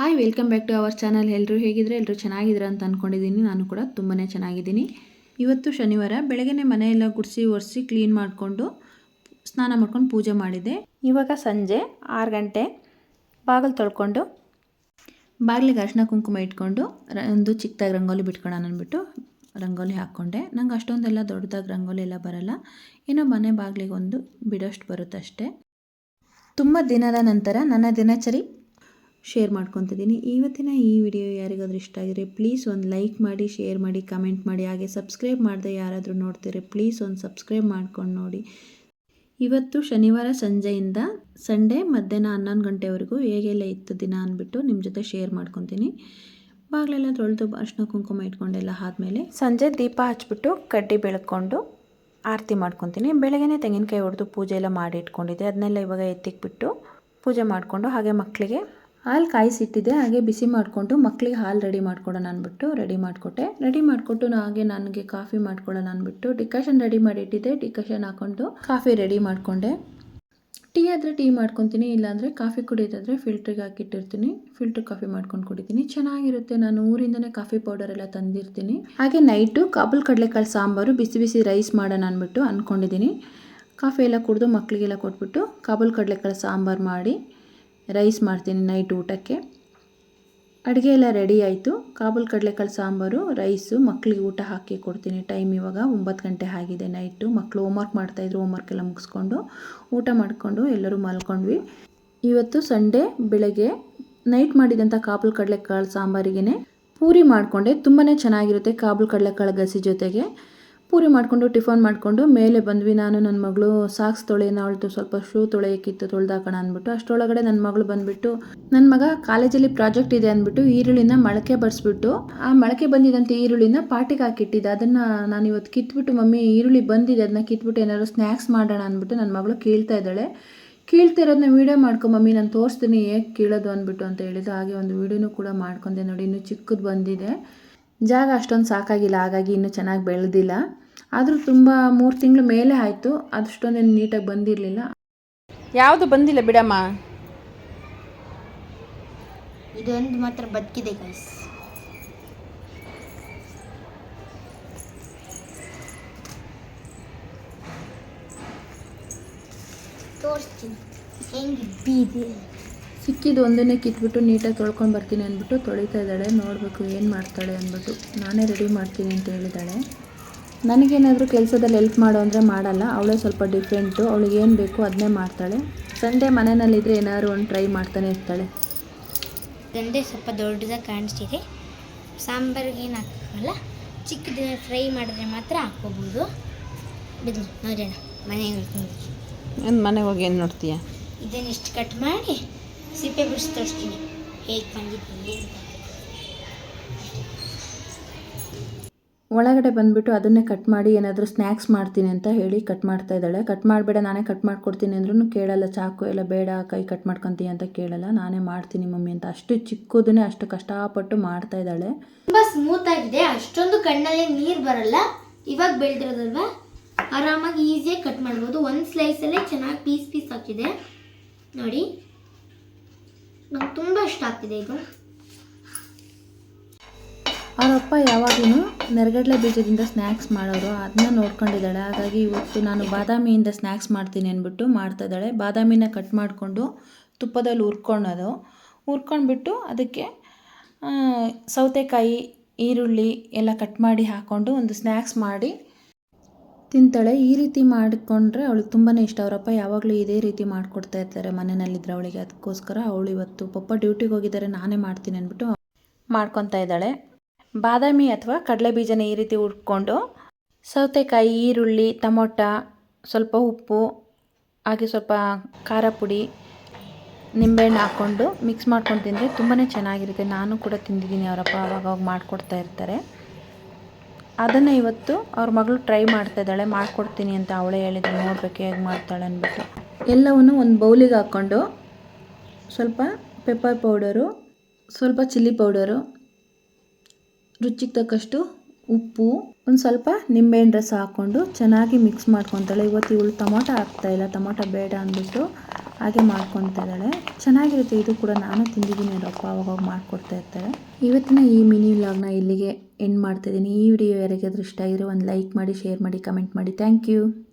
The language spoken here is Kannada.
Hi welcome back to our channel. ಎಲ್ಲರೂ ಹೇಗಿದ್ರೆ ಎಲ್ಲರೂ ಚೆನ್ನಾಗಿದ್ದೀರಾ ಅಂತ ಅಂದ್ಕೊಂಡಿದ್ದೀನಿ. ನಾನು ಕೂಡ ತುಂಬಾ ಚೆನ್ನಾಗಿದ್ದೀನಿ. ಇವತ್ತು ಶನಿವಾರ ಬೆಳಗ್ಗೆ ಮನೆಯೆಲ್ಲ ಗುಡಿಸಿ ಒರೆಸಿ ಕ್ಲೀನ್ ಮಾಡಿಕೊಂಡು ಸ್ನಾನ ಮಾಡ್ಕೊಂಡು ಪೂಜೆ ಮಾಡಿದೆ. ಇವಾಗ ಸಂಜೆ 6 ಗಂಟೆ. ಬಾಗಿಲು ತೊಳ್ಕೊಂಡು ಬಾಗಿಲಿಗೆ ಅರಿಶಿನ ಕುಂಕುಮ ಇಟ್ಕೊಂಡು ಒಂದು ಚಿಕ್ಕದಾಗಿ ರಂಗೋಲಿ ಬಿಟ್ಕೊಳ್ಳೋಣ ಅಂದ್ಬಿಟ್ಟು ರಂಗೋಲಿ ಹಾಕ್ಕೊಂಡೆ. ನಂಗೆ ಅಷ್ಟೊಂದೆಲ್ಲ ದೊಡ್ಡದಾಗಿ ರಂಗೋಲಿ ಎಲ್ಲ ಬರೋಲ್ಲ, ಏನೋ ಮನೆ ಬಾಗಿಲಿಗೆ ಒಂದು ಬಿಡೋಷ್ಟು ಬರುತ್ತಷ್ಟೇ. ತುಂಬ ದಿನದ ನಂತರ ನನ್ನ ದಿನಚರಿ ಶೇರ್ ಮಾಡ್ಕೊತಿದ್ದೀನಿ. ಇವತ್ತಿನ ಈ ವಿಡಿಯೋ ಯಾರಿಗಾದ್ರೂ ಇಷ್ಟ ಆಗಿದ್ರೆ ಪ್ಲೀಸ್ ಒಂದು ಲೈಕ್ ಮಾಡಿ, ಶೇರ್ ಮಾಡಿ, ಕಮೆಂಟ್ ಮಾಡಿ. ಹಾಗೆ ಸಬ್ಸ್ಕ್ರೈಬ್ ಮಾಡದೆ ಯಾರಾದರೂ ನೋಡ್ತೀರಿ ಪ್ಲೀಸ್ ಒಂದು ಸಬ್ಸ್ಕ್ರೈಬ್ ಮಾಡ್ಕೊಂಡು ನೋಡಿ. ಇವತ್ತು ಶನಿವಾರ ಸಂಜೆಯಿಂದ ಸಂಡೇ ಮಧ್ಯಾಹ್ನ 11 ಗಂಟೆವರೆಗೂ ಹೇಗೆಲ್ಲ ಇತ್ತು ದಿನ ಅಂದ್ಬಿಟ್ಟು ನಿಮ್ಮ ಜೊತೆ ಶೇರ್ ಮಾಡ್ಕೊತೀನಿ. ಬಾಗಿಲೆಲ್ಲ ತೊಳೆದು ಅರಿಶಿನ ಕುಂಕುಮ ಇಟ್ಕೊಂಡೆಲ್ಲ ಆದಮೇಲೆ ಸಂಜೆ ದೀಪ ಹಚ್ಬಿಟ್ಟು ಕಡ್ಡಿ ಬೆಳ್ಕೊಂಡು ಆರತಿ ಮಾಡ್ಕೊತೀನಿ. ಬೆಳಗ್ಗೆ ತೆಂಗಿನಕಾಯಿ ಹೊಡೆದು ಪೂಜೆ ಎಲ್ಲ ಮಾಡಿ ಇಟ್ಕೊಂಡಿದ್ದೆ, ಅದನ್ನೆಲ್ಲ ಇವಾಗ ಎತ್ತಿಕ್ಬಿಟ್ಟು ಪೂಜೆ ಮಾಡಿಕೊಂಡು ಹಾಗೆ ಮಕ್ಕಳಿಗೆ ಹಾಲು ಕಾಯಿಸಿಟ್ಟಿದ್ದೆ. ಹಾಗೆ ಬಿಸಿ ಮಾಡಿಕೊಂಡು ಮಕ್ಕಳಿಗೆ ಹಾಲು ರೆಡಿ ಮಾಡ್ಕೊಡೋಣ ಅಂದ್ಬಿಟ್ಟು ರೆಡಿ ಮಾಡಿಕೊಟ್ಟು ಹಾಗೆ ನನಗೆ ಕಾಫಿ ಮಾಡ್ಕೊಳ್ಳೋಣ ಅಂದ್ಬಿಟ್ಟು ಡಿಕಾಷನ್ ರೆಡಿ ಮಾಡಿಟ್ಟಿದ್ದೆ. ಡಿಕಾಷನ್ ಹಾಕ್ಕೊಂಡು ಕಾಫಿ ರೆಡಿ ಮಾಡಿಕೊಂಡೆ. ಟೀ ಆದರೆ ಟೀ ಮಾಡ್ಕೊತೀನಿ, ಇಲ್ಲಾಂದರೆ ಕಾಫಿ ಕುಡಿಯೋದಾದರೆ ಫಿಲ್ಟ್ರಿಗೆ ಹಾಕಿಟ್ಟಿರ್ತೀನಿ. ಫಿಲ್ಟ್ರ್ ಕಾಫಿ ಮಾಡ್ಕೊಂಡು ಕುಡಿತೀನಿ, ಚೆನ್ನಾಗಿರುತ್ತೆ. ನಾನು ಊರಿಂದನೇ ಕಾಫಿ ಪೌಡರ್ ಎಲ್ಲ ತಂದಿರ್ತೀನಿ. ಹಾಗೆ ನೈಟು ಕಾಬೂಲ್ ಕಡಲೆಕಾಳು ಸಾಂಬಾರು ಬಿಸಿ ಬಿಸಿ ರೈಸ್ ಮಾಡೋಣ ಅಂದ್ಬಿಟ್ಟು ಅಂದ್ಕೊಂಡಿದ್ದೀನಿ. ಕಾಫಿ ಎಲ್ಲ ಕುಡಿದು ಮಕ್ಕಳಿಗೆಲ್ಲ ಕೊಟ್ಬಿಟ್ಟು ಕಾಬೂಲ್ ಕಡಲೆಕಾಳು ಸಾಂಬಾರು ಮಾಡಿ ರೈಸ್ ಮಾಡ್ತೀನಿ ನೈಟ್ ಊಟಕ್ಕೆ. ಅಡುಗೆ ಎಲ್ಲ ರೆಡಿ ಆಯಿತು. ಕಾಬೂಲ್ ಕಡಲೆಕಾಳು ಸಾಂಬಾರು, ರೈಸು, ಮಕ್ಕಳಿಗೆ ಊಟ ಹಾಕಿ ಕೊಡ್ತೀನಿ. ಟೈಮ್ ಇವಾಗ 9 ಗಂಟೆ ಆಗಿದೆ ನೈಟು. ಮಕ್ಕಳು ಹೋಮ್ವರ್ಕ್ ಮಾಡ್ತಾಯಿದ್ರು, ಹೋಮ್ವರ್ಕ್ ಎಲ್ಲ ಮುಗಿಸ್ಕೊಂಡು ಊಟ ಮಾಡಿಕೊಂಡು ಎಲ್ಲರೂ ಮಲ್ಕೊಂಡ್ವಿ. ಇವತ್ತು ಸಂಡೇ ಬೆಳಗ್ಗೆ ನೈಟ್ ಮಾಡಿದಂಥ ಕಾಬೂಲ್ ಕಡಲೆಕಾಳು ಸಾಂಬಾರಿಗೆ ಪೂರಿ ಮಾಡಿಕೊಂಡೆ. ತುಂಬಾ ಚೆನ್ನಾಗಿರುತ್ತೆ ಕಾಬೂಲ್ ಕಡಲೆಕಾಳು ಗಸಿ ಜೊತೆಗೆ. ಪೂರಿ ಮಾಡಿಕೊಂಡು ಟಿಫನ್ ಮಾಡಿಕೊಂಡು ಮೇಲೆ ಬಂದ್ವಿ. ನಾನು ನನ್ನ ಮಗಳು ಸಾಕ್ಸ್ ತೊಳೆಯೋಣ, ಅವಳದು ಸ್ವಲ್ಪ ಶೂ ತೊಳೆಯೋಕ್ಕಿತ್ತು, ತೊಳೆದಾಕೋಣ ಅಂದ್ಬಿಟ್ಟು ಅಷ್ಟರೊಳಗಡೆ ನನ್ನ ಮಗಳು ಬಂದುಬಿಟ್ಟು, ನನ್ನ ಮಗ ಕಾಲೇಜಲ್ಲಿ ಪ್ರಾಜೆಕ್ಟ್ ಇದೆ ಅಂದ್ಬಿಟ್ಟು ಈರುಳ್ಳಿನ ಮೊಳಕೆ ಬಡಿಸ್ಬಿಟ್ಟು ಆ ಮೊಳಕೆ ಬಂದಿದ್ದಂಥ ಈರುಳ್ಳಿನ ಪಾಟಿಗೆ ಹಾಕಿಟ್ಟಿದ್ದೆ. ಅದನ್ನು ನಾನು ಇವತ್ತು ಕಿತ್ಬಿಟ್ಟು ಮಮ್ಮಿ ಈರುಳ್ಳಿ ಬಂದಿದೆ ಅದನ್ನ ಕಿತ್ಬಿಟ್ಟು ಏನಾದ್ರು ಸ್ನ್ಯಾಕ್ಸ್ ಮಾಡೋಣ ಅಂದ್ಬಿಟ್ಟು ನನ್ನ ಮಗಳು ಕೀಳ್ತಾ ಇದ್ದಾಳೆ. ಕೀಳ್ತಿರೋದನ್ನ ವೀಡಿಯೋ ಮಾಡ್ಕೊ ಮಮ್ಮಿ, ನಾನು ತೋರಿಸ್ತೀನಿ ಹೇಗೆ ಕೀಳೋದು ಅಂದ್ಬಿಟ್ಟು ಅಂತ ಹೇಳಿದ್ದು. ಹಾಗೆ ಒಂದು ವೀಡಿಯೋನೂ ಕೂಡ ಮಾಡ್ಕೊಂಡೆ. ನೋಡಿ, ಇನ್ನೂ ಚಿಕ್ಕದು ಬಂದಿದೆ, ಜಾಗ ಅಷ್ಟೊಂದು ಸಾಕಾಗಿಲ್ಲ, ಹಾಗಾಗಿ ಇನ್ನೂ ಚೆನ್ನಾಗಿ ಬೆಳೆದಿಲ್ಲ. ಆದರೂ ತುಂಬ 3 ತಿಂಗಳು ಮೇಲೆ ಆಯಿತು, ಅಷ್ಟೊಂದೇನು ನೀಟಾಗಿ ಬಂದಿರಲಿಲ್ಲ. ಯಾವುದು ಬಂದಿಲ್ಲ ಬಿಡಮ್ಮ, ಇದೊಂದು ಮಾತ್ರ ಬದುಕಿದೆ ಗೈಸ್. ತೋರಿಸ್ತೀನಿ ಹೆಂಗೆ ಬೀದೆ. ಸಿಕ್ಕಿದ್ದು ಒಂದನ್ನೇ ಕಿತ್ಬಿಟ್ಟು ನೀಟಾಗಿ ತೊಳ್ಕೊಂಡು ಬರ್ತೀನಿ ಅಂದ್ಬಿಟ್ಟು ತೊಳಿತಾ ಇದ್ದಾಳೆ. ನೋಡಬೇಕು ಏನು ಮಾಡ್ತಾಳೆ ಅಂದ್ಬಿಟ್ಟು. ನಾನೇ ರೆಡಿ ಮಾಡ್ತೀನಿ ಅಂತ ಹೇಳಿದ್ದಾಳೆ. ನನಗೇನಾದರೂ ಕೆಲಸದಲ್ಲಿ ಹೆಲ್ಪ್ ಮಾಡು ಅಂದರೆ ಮಾಡಲ್ಲ, ಅವಳೇ ಸ್ವಲ್ಪ ಡಿಫ್ರೆಂಟು. ಅವಳಿಗೆ ಏನು ಬೇಕು ಅದನ್ನೇ ಮಾಡ್ತಾಳೆ. ಸಂಡೇ ಮನೆಯಲ್ಲಿದ್ದರೆ ಏನಾದ್ರು ಒಂದು ಟ್ರೈ ಮಾಡ್ತಾನೆ ಇರ್ತಾಳೆ. ಗಂಡೆ ಸ್ವಲ್ಪ ದೊಡ್ಡದಾಗಿ ಕಾಣಿಸ್ತಿದೆ. ಸಾಂಬಾರಿಗೆ ಏನು ಹಾಕಲ್ಲ, ಚಿಕ್ಕದ ಫ್ರೈ ಮಾಡಿದ್ರೆ ಮಾತ್ರ ಹಾಕ್ಕೋಬೋದು. ಬಿದ್ದು ನೋಡೋಣ ಮನೆಗೆ ನೋಡ್ಕೊಂಡು. ನನ್ನ ಮನೆಗೆ ಹೋಗಿ ಏನು ನೋಡ್ತೀಯ? ಇದನ್ನು ಇಷ್ಟು ಕಟ್ ಮಾಡಿ ಸಿಪ್ಪೆ ಬಿಡಿಸಿ ತೋರಿಸ್ತೀನಿ ಹೇಗೆ ಬಂದಿದ್ದೀನಿ. ಒಳಗಡೆ ಬಂದುಬಿಟ್ಟು ಅದನ್ನೇ ಕಟ್ ಮಾಡಿ ಏನಾದರೂ ಸ್ನ್ಯಾಕ್ಸ್ ಮಾಡ್ತೀನಿ ಅಂತ ಹೇಳಿ ಕಟ್ ಮಾಡ್ತಾ ಇದ್ದಾಳೆ. ಕಟ್ ಮಾಡಬೇಡ ನಾನೇ ಕಟ್ ಮಾಡಿಕೊಡ್ತೀನಿ ಅಂದ್ರೂ ಕೇಳಲ್ಲ. ಚಾಕು ಎಲ್ಲ ಬೇಡ, ಕೈ ಕಟ್ ಮಾಡ್ಕೊತೀಯ ಅಂತ ಕೇಳಲ್ಲ. ನಾನೇ ಮಾಡ್ತೀನಿ ಮಮ್ಮಿ ಅಂತ ಅಷ್ಟು ಚಿಕ್ಕದನ್ನೇ ಅಷ್ಟು ಕಷ್ಟಪಟ್ಟು ಮಾಡ್ತಾ ಇದ್ದಾಳೆ. ತುಂಬ ಸ್ಮೂತ್ ಆಗಿದೆ, ಅಷ್ಟೊಂದು ಕಣ್ಣಲ್ಲಿ ನೀರು ಬರಲ್ಲ. ಇವಾಗ ಬೆಳೆದಿರೋದಲ್ವ, ಆರಾಮಾಗಿ ಈಸಿಯಾಗಿ ಕಟ್ ಮಾಡ್ಬೋದು. ಒಂದು ಸ್ಲೈಸಲ್ಲೇ ಚೆನ್ನಾಗಿ ಪೀಸ್ ಹಾಕಿದೆ ನೋಡಿ. ನಂಗೆ ತುಂಬ ಇಷ್ಟ ಆಗ್ತಿದೆ ಇದು. ಅವರಪ್ಪ ಯಾವಾಗಲೂ ನೆರಗಡಲೆ ಬೀಜದಿಂದ ಸ್ನ್ಯಾಕ್ಸ್ ಮಾಡೋರು, ಅದನ್ನ ನೋಡ್ಕೊಂಡಿದ್ದಾಳೆ. ಹಾಗಾಗಿ ಇವತ್ತು ನಾನು ಬಾದಾಮಿಯಿಂದ ಸ್ನ್ಯಾಕ್ಸ್ ಮಾಡ್ತೀನಿ ಅಂದ್ಬಿಟ್ಟು ಮಾಡ್ತಾ ಇದ್ದಾಳೆ. ಬಾದಾಮಿನ ಕಟ್ ಮಾಡಿಕೊಂಡು ತುಪ್ಪದಲ್ಲಿ ಹುರ್ಕೊಂಡ್ಬಿಟ್ಟು ಅದಕ್ಕೆ ಸೌತೆಕಾಯಿ, ಈರುಳ್ಳಿ ಎಲ್ಲ ಕಟ್ ಮಾಡಿ ಹಾಕ್ಕೊಂಡು ಒಂದು ಸ್ನ್ಯಾಕ್ಸ್ ಮಾಡಿ ತಿಂತಾಳೆ. ಈ ರೀತಿ ಮಾಡಿಕೊಂಡ್ರೆ ಅವಳಿಗೆ ತುಂಬಾ ಇಷ್ಟ. ಅವರಪ್ಪ ಯಾವಾಗಲೂ ಇದೇ ರೀತಿ ಮಾಡಿಕೊಡ್ತಾ ಇರ್ತಾರೆ ಮನೆಯಲ್ಲಿದ್ದರೆ ಅವಳಿಗೆ. ಅದಕ್ಕೋಸ್ಕರ ಅವಳು ಇವತ್ತು ಪಪ್ಪ ಡ್ಯೂಟಿಗೆ ಹೋಗಿದ್ದಾರೆ, ನಾನೇ ಮಾಡ್ತೀನಿ ಅಂದ್ಬಿಟ್ಟು ಮಾಡ್ಕೊತಾ ಇದ್ದಾಳೆ. ಬಾದಾಮಿ ಅಥವಾ ಕಡಲೆ ಬೀಜನ ಈ ರೀತಿ ಹುರ್ಕೊಂಡು ಸೌತೆಕಾಯಿ, ಈರುಳ್ಳಿ, ಟೊಮೊಟೊ, ಸ್ವಲ್ಪ ಉಪ್ಪು, ಹಾಗೆ ಸ್ವಲ್ಪ ಖಾರ ಪುಡಿ, ನಿಂಬೆಹಣ್ಣು ಹಾಕ್ಕೊಂಡು ಮಿಕ್ಸ್ ಮಾಡ್ಕೊಂಡು ತಿಂದರೆ ತುಂಬಾ ಚೆನ್ನಾಗಿರುತ್ತೆ. ನಾನು ಕೂಡ ತಿಂದಿದ್ದೀನಿ, ಅವರಪ್ಪ ಆವಾಗ ಮಾಡಿಕೊಡ್ತಾ ಇರ್ತಾರೆ. ಅದನ್ನು ಇವತ್ತು ಅವ್ರ ಮಗಳು ಟ್ರೈ ಮಾಡ್ತಾ ಇದ್ದಾಳೆ. ಮಾಡಿಕೊಡ್ತೀನಿ ಅಂತ ಅವಳೇ ಹೇಳಿದ್ರು, ನೋಡಬೇಕು ಹೇಗೆ ಮಾಡ್ತಾಳೆ ಅಂದ್ಬಿಟ್ಟು. ಎಲ್ಲವನ್ನು ಒಂದು ಬೌಲಿಗೆ ಹಾಕ್ಕೊಂಡು ಸ್ವಲ್ಪ ಪೆಪ್ಪರ್ ಪೌಡರು, ಸ್ವಲ್ಪ ಚಿಲ್ಲಿ ಪೌಡರು, ರುಚಿಗೆ ತಕ್ಕಷ್ಟು ಉಪ್ಪು, ಒಂದು ಸ್ವಲ್ಪ ನಿಂಬೆಹಣ್ಣು ರಸ ಹಾಕ್ಕೊಂಡು ಚೆನ್ನಾಗಿ ಮಿಕ್ಸ್ ಮಾಡ್ಕೊತಾಳೆ. ಇವತ್ತು ಇವಳು ಟೊಮೊಟೊ ಹಾಕ್ತಾಯಿಲ್ಲ, ಟೊಮೊಟೊ ಬೇಡ ಅಂದ್ಬಿಟ್ಟು ಹಾಗೆ ಮಾಡ್ಕೊತಾ ಇದ್ದಾಳೆ. ಚೆನ್ನಾಗಿರುತ್ತೆ ಇದು ಕೂಡ, ನಾನು ತಿಂದಿದ್ದೀನಿ, ಅವರಪ್ಪ ಅವಾಗ ಮಾಡಿಕೊಡ್ತಾ ಇರ್ತಾರೆ. ಇವತ್ತಿನ ಈ ಮಿನಿ ವ್ಲಾಗ್ನ ಇಲ್ಲಿಗೆ ಎಂಡ್ ಮಾಡ್ತಾಯಿದ್ದೀನಿ. ಈ ವಿಡಿಯೋ ಯಾರಿಗಾದ್ರೂ ಇಷ್ಟ ಆಗಿದ್ರೆ ಒಂದು ಲೈಕ್ ಮಾಡಿ, ಶೇರ್ ಮಾಡಿ, ಕಮೆಂಟ್ ಮಾಡಿ. Thank you.